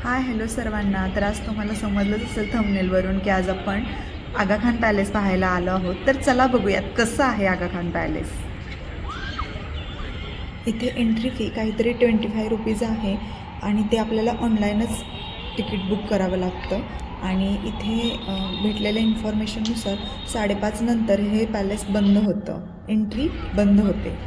Hi hello सर्वांना. तर आज तुम्हाला समजलंच असेल थंबनेलवरून की आज आपण आगा खान पॅलेस पाहायला आलो आहोत. तर चला बघूयात कसं आहे आगा खान पॅलेस. इथे एंट्री फी काहीतरी 25 रुपीज आहे आणि ते आपल्याला ऑनलाईनच तिकीट बुक करावं लागतं. आणि इथे भेटलेल्या इन्फॉर्मेशननुसार 5:30 नंतर हे पॅलेस बंद होतं, एंट्री बंद होते.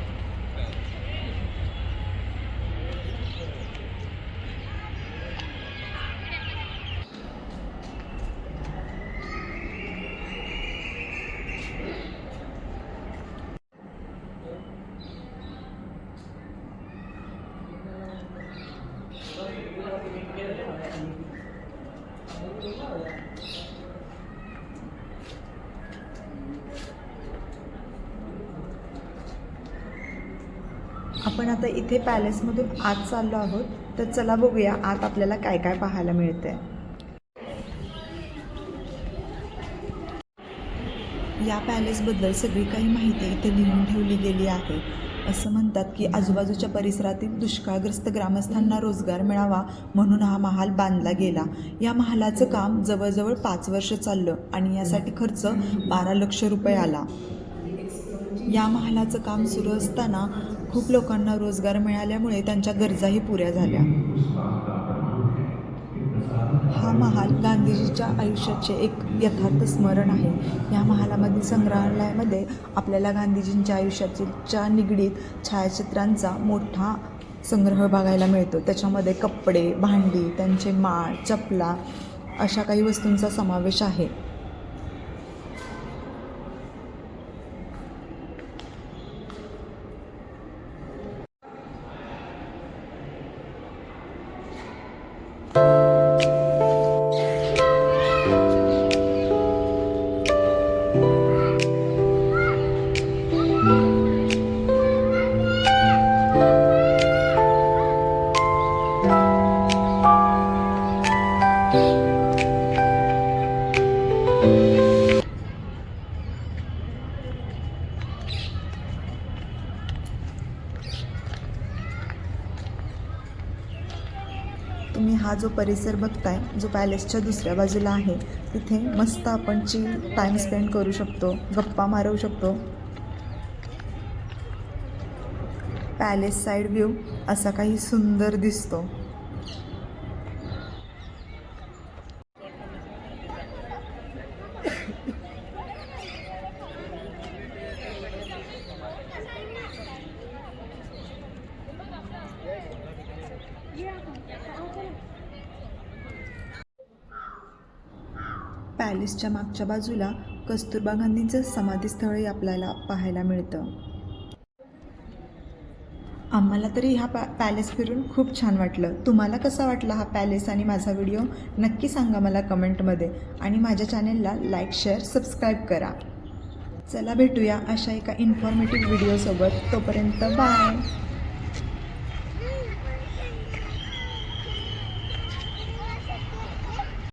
आपण आता इथे पॅलेसमधून आत चाललो आहोत. तर चला बघूया आत आपल्याला काय काय पाहायला मिळते. या पॅलेसबद्दल सगळी काही माहिती इथे लिहून ठेवली गेली आहे. असं म्हणतात की आजूबाजूच्या परिसरातील दुष्काळग्रस्त ग्रामस्थांना रोजगार मिळावा म्हणून हा महाल बांधला गेला. या महालाचं काम जवळजवळ 5 वर्ष चाललं आणि यासाठी खर्च 12 लक्ष रुपये आला. या महालाचं काम सुरू असताना खूप लोकांना रोजगार मिळाल्यामुळे त्यांच्या गरजाही पुऱ्या झाल्या. हा महाल गांधीजीच्या आयुष्याचे एक यथार्थ स्मरण आहे. या महालामधील संग्रहालयामध्ये आपल्याला गांधीजींच्या आयुष्याच्या निगडीत छायाचित्रांचा मोठा संग्रह बघायला मिळतो. त्याच्यामध्ये कपडे, भांडी, त्यांचे माळ, चपला अशा काही वस्तूंचा समावेश आहे. तुम्ही हा जो परिसर बघताय, जो पॅलेसच्या दुसऱ्या बाजूला आहे, तिथे मस्त आपण चिल टाईम स्पेंड करू शकतो, गप्पा मारू शकतो. पॅलेस साईड व्ह्यू असा काही सुंदर दिसतो. पॅलेसच्या मागच्या बाजूला कस्तुरबा गांधींचं समाधीस्थळही आपल्याला पाहायला मिळतं. आम्हाला तरी हा पॅलेस फिरून खूप छान वाटलं. तुम्हाला कसा वाटला हा पॅलेस आणि माझा व्हिडिओ नक्की सांगा मला कमेंटमध्ये. आणि माझ्या चॅनेलला लाईक, शेअर, सबस्क्राईब करा. चला भेटूया अशा एका इन्फॉर्मेटिव्ह व्हिडिओसोबत. तोपर्यंत बाय.